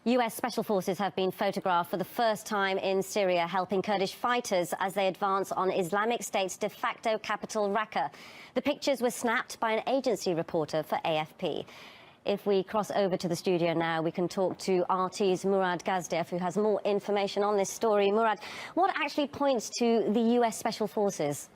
US Special Forces have been photographed for the first time in Syria, helping Kurdish fighters as they advance on Islamic State's de facto capital, Raqqa. The pictures were snapped by an agency reporter for AFP. If we cross over to the studio now, we can talk to RT's Murad Gazdev, who has more information on this story. Murad, what actually points to the US Special Forces?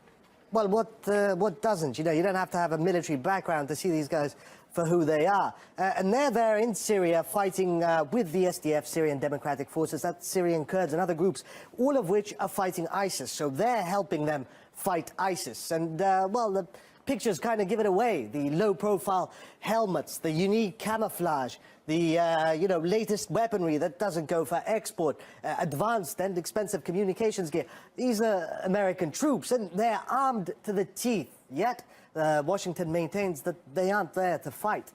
Well, what doesn't? You know, you don't have to have a military background to see these guys for who they are. And they're there in Syria fighting with the SDF, Syrian Democratic Forces, that's Syrian Kurds and other groups, all of which are fighting ISIS. So they're helping them fight ISIS. And, well, the pictures kind of give it away. The low-profile helmets, the unique camouflage, the, you know, latest weaponry that doesn't go for export, advanced and expensive communications gear. These are American troops, and they're armed to the teeth. Yet, Washington maintains that they aren't there to fight.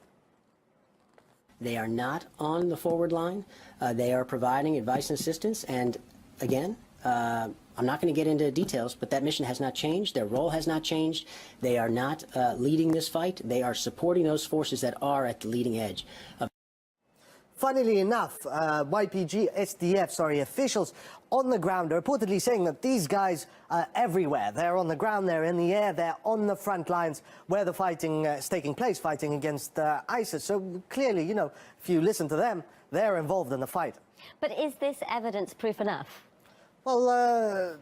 They are not on the forward line. They are providing advice and assistance. And again, I'm not going to get into details, but that mission has not changed. Their role has not changed. They are not leading this fight. They are supporting those forces that are at the leading edge. Funnily enough, YPG, SDF, officials on the ground are reportedly saying that these guys are everywhere. They're on the ground, they're in the air, they're on the front lines where the fighting is taking place, fighting against ISIS. So clearly, you know, if you listen to them, they're involved in the fight. But is this evidence proof enough? Well,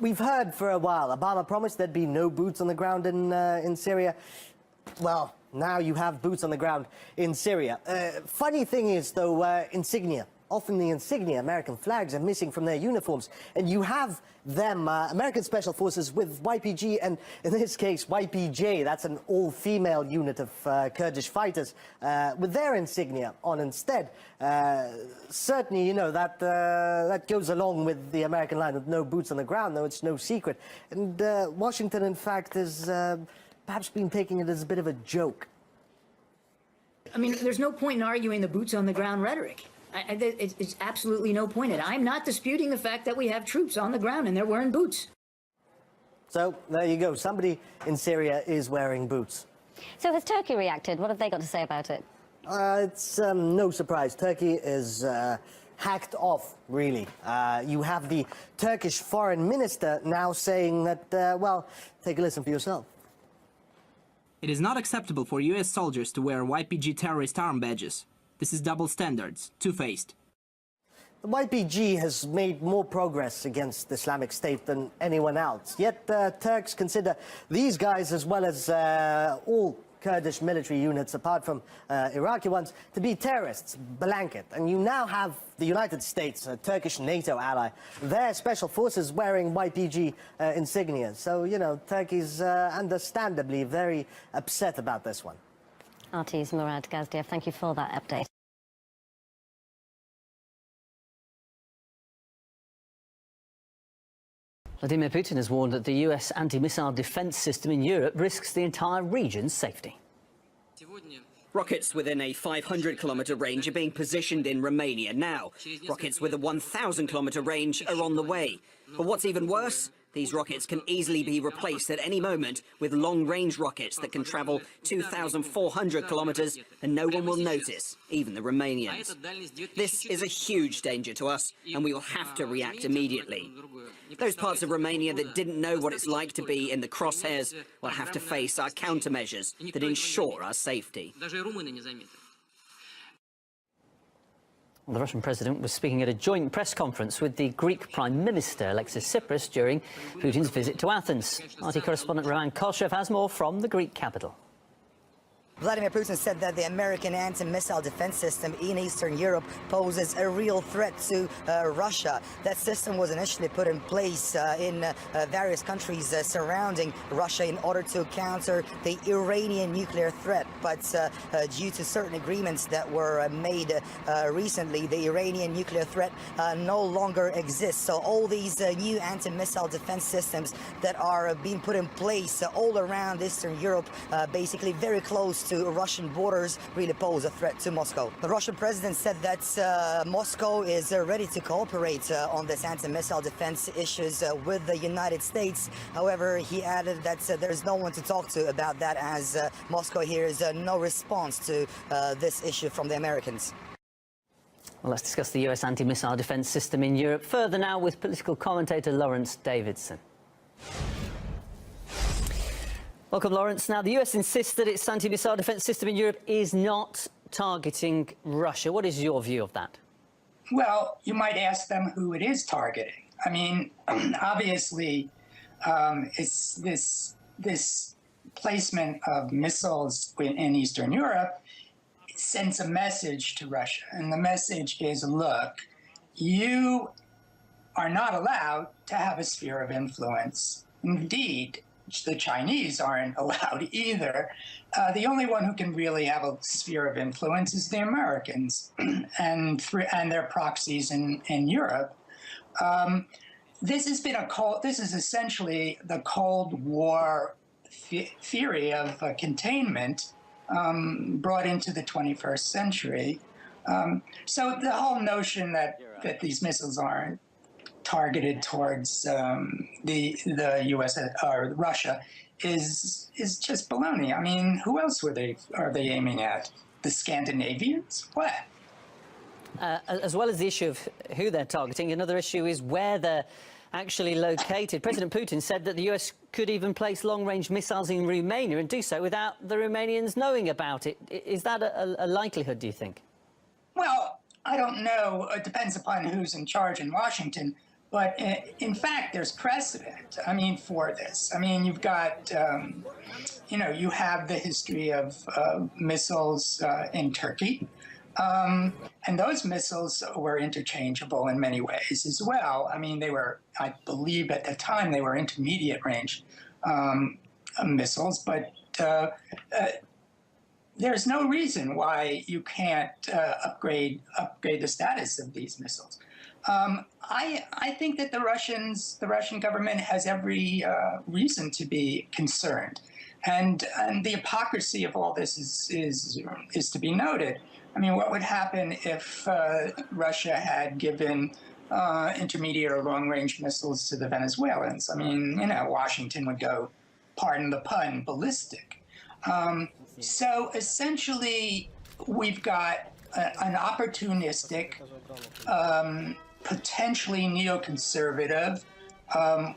we've heard for a while. Obama promised there'd be no boots on the ground in Syria. Well, now you have boots on the ground in Syria. Funny thing is, though, insignia. Often the insignia, American flags, are missing from their uniforms. And you have them, American Special Forces, with YPG, and in this case, YPJ, that's an all-female unit of Kurdish fighters, with their insignia on instead. Certainly, you know, that goes along with the American line of no boots on the ground, though it's no secret. And Washington, in fact, has perhaps been taking it as a bit of a joke. I mean, there's no point in arguing the boots on the ground rhetoric. It's absolutely no point in it. I'm not disputing the fact that we have troops on the ground and they're wearing boots. So there you go. Somebody in Syria is wearing boots. So has Turkey reacted? What have they got to say about it? It's no surprise. Turkey is hacked off, really. You have the Turkish foreign minister now saying that, well, take a listen for yourself. It is not acceptable for US soldiers to wear YPG terrorist arm badges. This is double standards, two-faced. The YPG has made more progress against the Islamic State than anyone else. Yet Turks consider these guys, as well as all Kurdish military units, apart from Iraqi ones, to be terrorists, blanket. And you now have the United States, a Turkish NATO ally, their special forces wearing YPG insignia. So, you know, Turkey's understandably very upset about this one. RT's Murad Gazdev, thank you for that update. Vladimir Putin has warned that the US anti-missile defense system in Europe risks the entire region's safety. Rockets within a 500-kilometre range are being positioned in Romania now. Rockets with a 1,000-kilometre range are on the way. But what's even worse? These rockets can easily be replaced at any moment with long-range rockets that can travel 2,400 kilometres and no one will notice, even the Romanians. This is a huge danger to us and we will have to react immediately. Those parts of Romania that didn't know what it's like to be in the crosshairs will have to face our countermeasures that ensure our safety. The Russian president was speaking at a joint press conference with the Greek Prime Minister, Alexis Tsipras, during Putin's visit to Athens. RT correspondent Roman Kolchev has more from the Greek capital. Vladimir Putin said that the American anti-missile defense system in Eastern Europe poses a real threat to Russia. That system was initially put in place in various countries surrounding Russia in order to counter the Iranian nuclear threat. But due to certain agreements that were made recently, the Iranian nuclear threat no longer exists. So all these new anti-missile defense systems that are being put in place all around Eastern Europe, basically very close to Russian borders, really pose a threat to Moscow. The Russian president said that Moscow is ready to cooperate on this anti-missile defense issues with the United States. However, he added that there's no one to talk to about that, as Moscow hears no response to this issue from the Americans. Well, let's discuss the US anti-missile defence system in Europe further now with political commentator Lawrence Davidson. Welcome, Lawrence. Now, the US insists that its anti-missile defence system in Europe is not targeting Russia. What is your view of that? Well, you might ask them who it is targeting. I mean, obviously, it's this placement of missiles in Eastern Europe sends a message to Russia. And the message is, look, you are not allowed to have a sphere of influence. Indeed, the Chinese aren't allowed either. The only one who can really have a sphere of influence is the Americans and their proxies in Europe. This has been this is essentially the Cold War theory of containment brought into the 21st century. So the whole notion that these missiles aren't targeted towards the U.S. or Russia is just baloney. I mean, who else are they aiming at? The Scandinavians? What? As well as the issue of who they're targeting, another issue is where they're actually located. President Putin said that the US could even place long-range missiles in Romania and do so without the Romanians knowing about it. Is that a likelihood, do you think? Well, I don't know. It depends upon who's in charge in Washington. But in fact, there's precedent, I mean, for this. I mean, you've got, you have the history of missiles in Turkey. And those missiles were interchangeable in many ways as well. I mean, they were, I believe at the time, they were intermediate range missiles. But there's no reason why you can't upgrade the status of these missiles. I think that the Russian government has every reason to be concerned, and the hypocrisy of all this is to be noted. I mean, what would happen if Russia had given intermediate or long-range missiles to the Venezuelans? I mean, Washington would go, pardon the pun, ballistic. So essentially, we've got an opportunistic, potentially neoconservative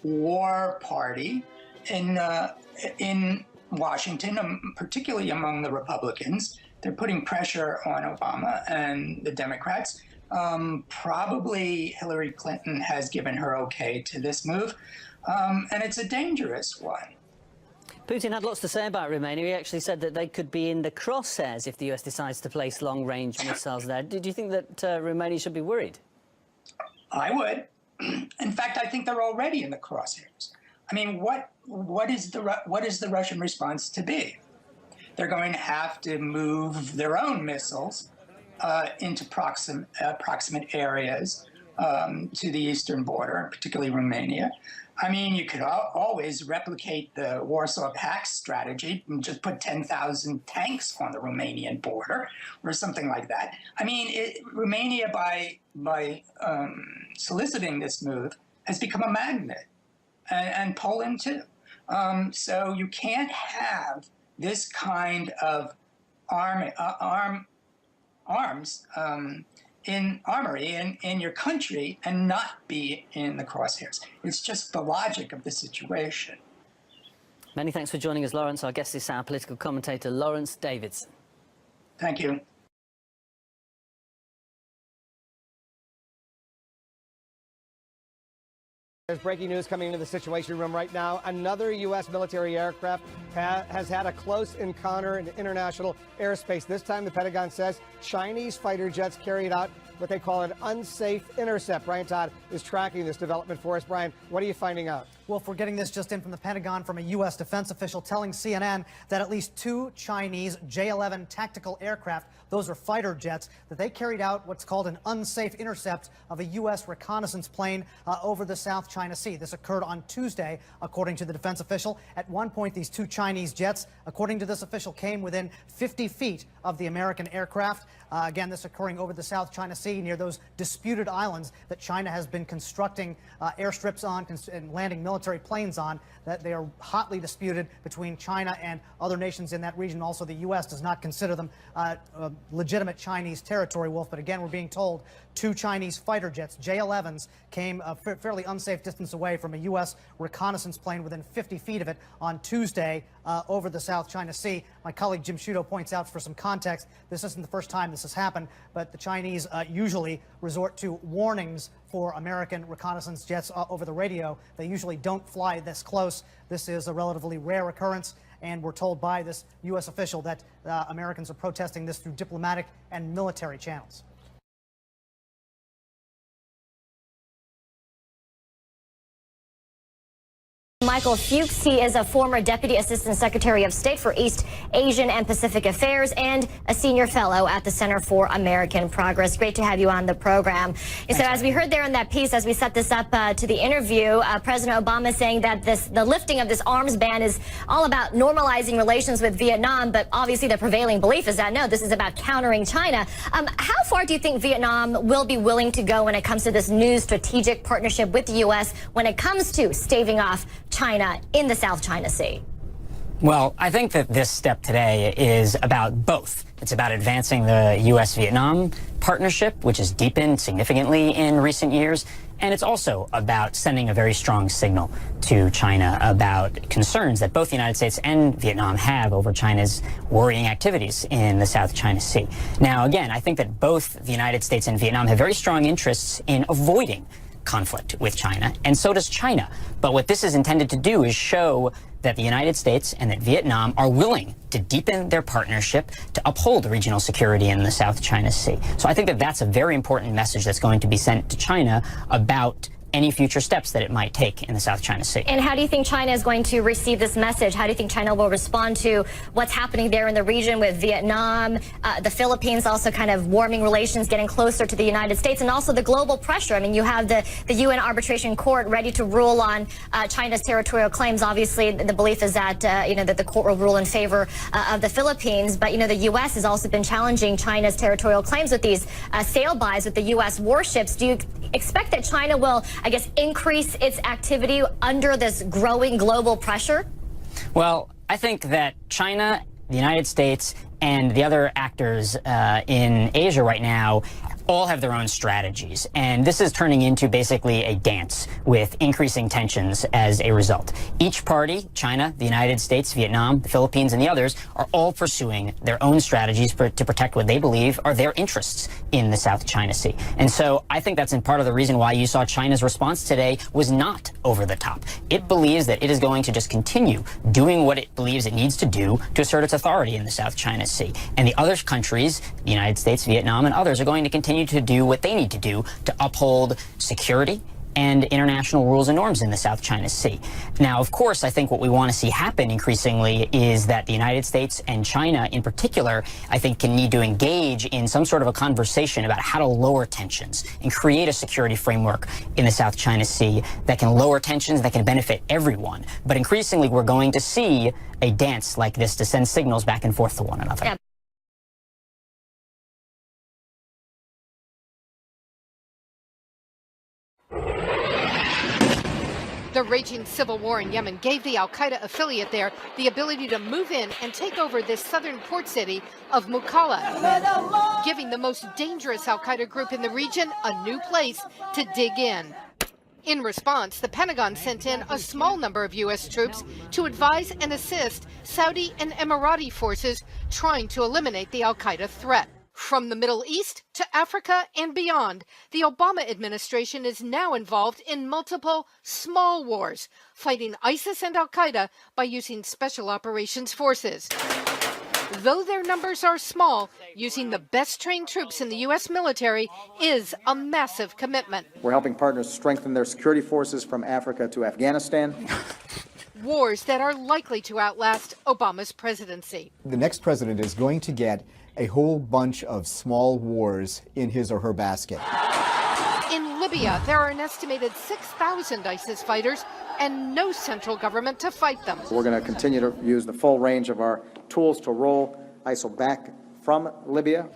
war party in Washington, particularly among the Republicans. They're putting pressure on Obama and the Democrats. Probably Hillary Clinton has given her okay to this move, and it's a dangerous one. Putin had lots to say about Romania. He actually said that they could be in the crosshairs if the US decides to place long-range missiles there. Do you think that Romania should be worried? I would. In fact, I think they're already in the crosshairs. I mean, what is the Russian response to be? They're going to have to move their own missiles into proximate areas to the eastern border, particularly Romania. I mean, you could always replicate the Warsaw Pact strategy and just put 10,000 tanks on the Romanian border or something like that. I mean, Romania, by soliciting this move, has become a magnet, and Poland too. So you can't have this kind of armory in your country and not be in the crosshairs. It's just the logic of the situation. Many thanks for joining us, Lawrence. Our guest is our political commentator, Lawrence Davidson. Thank you. There's breaking news coming into the Situation Room right now. Another U.S. military aircraft has had a close encounter in international airspace. This time, the Pentagon says Chinese fighter jets carried out what they call an unsafe intercept. Brian Todd is tracking this development for us. Brian, what are you finding out? Well, we're getting this just in from the Pentagon from a U.S. defense official telling CNN that at least 2 Chinese J-11 tactical aircraft, those are fighter jets, that they carried out what's called an unsafe intercept of a U.S. reconnaissance plane over the South China Sea. This occurred on Tuesday, according to the defense official. At one point, these 2 Chinese jets, according to this official, came within 50 feet of the American aircraft. Again, this occurring over the South China Sea near those disputed islands that China has been constructing airstrips on and landing military military planes on, that they are hotly disputed between China and other nations in that region. Also, the U.S. does not consider them legitimate Chinese territory, Wolf. But again, we're being told 2 Chinese fighter jets, J-11s, came a fairly unsafe distance away from a U.S. reconnaissance plane within 50 feet of it on Tuesday over the South China Sea. My colleague Jim Sciutto points out, for some context, this isn't the first time this has happened, but the Chinese usually resort to warnings for American reconnaissance jets over the radio. They usually don't fly this close. This is a relatively rare occurrence, and we're told by this U.S. official that Americans are protesting this through diplomatic and military channels. Michael Fuchs, he is a former Deputy Assistant Secretary of State for East Asian and Pacific Affairs and a senior fellow at the Center for American Progress. Great to have you on the program. So as we heard there in that piece, as we set this up to the interview, President Obama saying that the lifting of this arms ban is all about normalizing relations with Vietnam, but obviously the prevailing belief is that, no, this is about countering China. How far do you think Vietnam will be willing to go when it comes to this new strategic partnership with the U.S. when it comes to staving off China in the South China Sea? Well, I think that this step today is about both. It's about advancing the U.S.-Vietnam partnership, which has deepened significantly in recent years, and it's also about sending a very strong signal to China about concerns that both the United States and Vietnam have over China's worrying activities in the South China Sea. Now, again, I think that both the United States and Vietnam have very strong interests in avoiding conflict with China, and so does China. But what this is intended to do is show that the United States and that Vietnam are willing to deepen their partnership to uphold regional security in the South China Sea. So I think that that's a very important message that's going to be sent to China about any future steps that it might take in the South China Sea. And how do you think China is going to receive this message? How do you think China will respond to what's happening there in the region with Vietnam, the Philippines also kind of warming relations, getting closer to the United States, and also the global pressure? I mean, you have the UN Arbitration Court ready to rule on China's territorial claims. Obviously, the belief is that, that the court will rule in favor of the Philippines. But, the U.S. has also been challenging China's territorial claims with these sail-bys with the U.S. warships. Do you expect that China will, I guess, increase its activity under this growing global pressure? Well, I think that China, the United States, and the other actors in Asia right now all have their own strategies. And this is turning into basically a dance with increasing tensions as a result. Each party, China, the United States, Vietnam, the Philippines, and the others, are all pursuing their own strategies to protect what they believe are their interests in the South China Sea. And so I think that's in part of the reason why you saw China's response today was not over the top. It believes that it is going to just continue doing what it believes it needs to do to assert its authority in the South China Sea. And the other countries, the United States, Vietnam, and others, are going to continue to do what they need to do to uphold security and international rules and norms in the South China Sea. Now, of course, I think what we want to see happen increasingly is that the United States and China in particular, I think, can need to engage in some sort of a conversation about how to lower tensions and create a security framework in the South China Sea that can lower tensions, that can benefit everyone. But increasingly, we're going to see a dance like this to send signals back and forth to one another. Yeah. The raging civil war in Yemen gave the al-Qaeda affiliate there the ability to move in and take over this southern port city of Mukalla, giving the most dangerous al-Qaeda group in the region a new place to dig in. In response, the Pentagon sent in a small number of U.S. troops to advise and assist Saudi and Emirati forces trying to eliminate the al-Qaeda threat. From the Middle East to Africa and beyond, the Obama administration is now involved in multiple small wars, fighting ISIS and al-Qaeda by using special operations forces. Though their numbers are small, using the best trained troops in the U.S. military is a massive commitment. We're helping partners strengthen their security forces from Africa to Afghanistan. Wars that are likely to outlast Obama's presidency. The next president is going to get a whole bunch of small wars in his or her basket. In Libya, there are an estimated 6,000 ISIS fighters and no central government to fight them. We're going to continue to use the full range of our tools to roll ISIL back from Libya.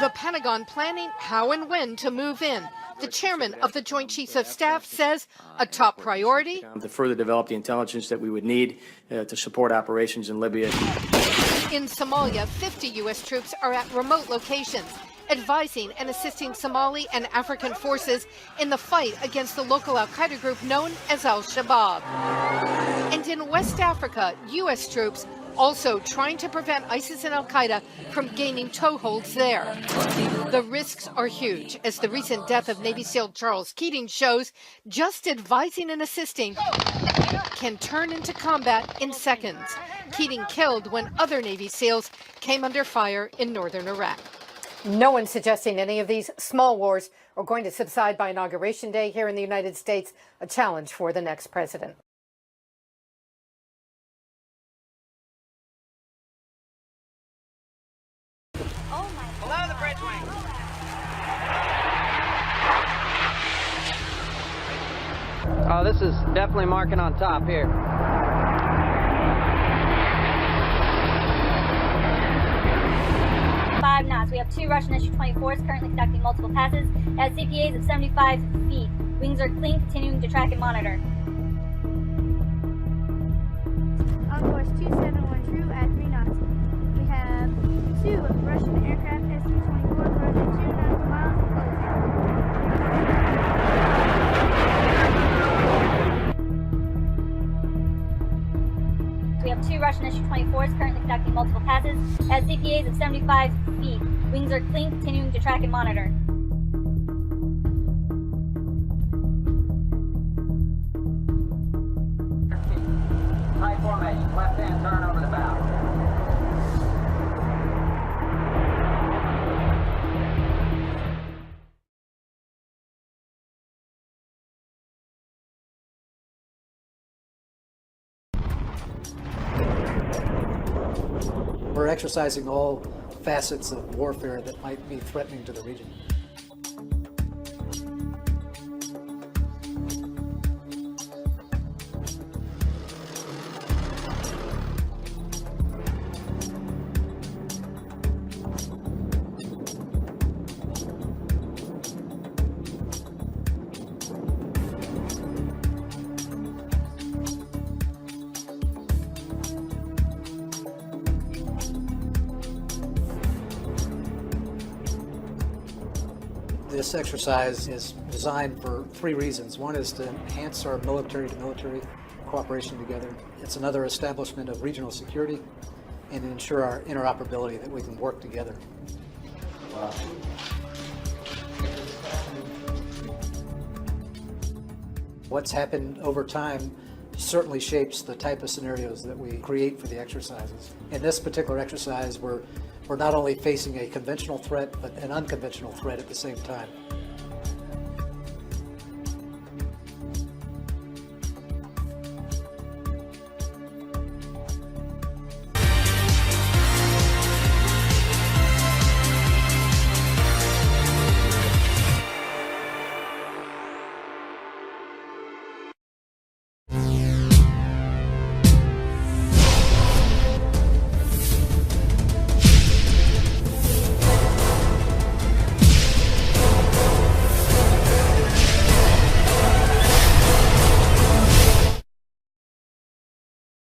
The Pentagon planning how and when to move in. The chairman of the Joint Chiefs of Staff says a top priority to further develop the intelligence that we would need to support operations in Libya. In Somalia, 50 U.S. troops are at remote locations, advising and assisting Somali and African forces in the fight against the local al-Qaeda group known as al-Shabaab. And in West Africa, U.S. troops also trying to prevent ISIS and al-Qaeda from gaining toeholds there. The risks are huge, as the recent death of Navy SEAL Charles Keating shows. Just advising and assisting can turn into combat in seconds. Keating killed when other Navy SEALs came under fire in northern Iraq. No one's suggesting any of these small wars are going to subside by Inauguration Day here in the United States, a challenge for the next president. Below the bridge wing. Oh, this is definitely marking on top here. Five knots. We have two Russian Su-24s currently conducting multiple passes at CPAs of 75 feet. Wings are clean, continuing to track and monitor. On course 271 true at 3 knots. We have two Russian aircraft Su-24 approaching 2 nautical miles and closing. We have two Russian Su-24s currently conducting multiple passes at CPAs of 75 feet. Wings are clean, continuing to track and monitor. High formation, left-hand turn over the bow. We're exercising all facets of warfare that might be threatening to the region. This exercise is designed for 3 reasons. One is to enhance our military-to-military cooperation together. It's another establishment of regional security and ensure our interoperability, that we can work together. What's happened over time certainly shapes the type of scenarios that we create for the exercises. In this particular exercise, we're not only facing a conventional threat, but an unconventional threat at the same time.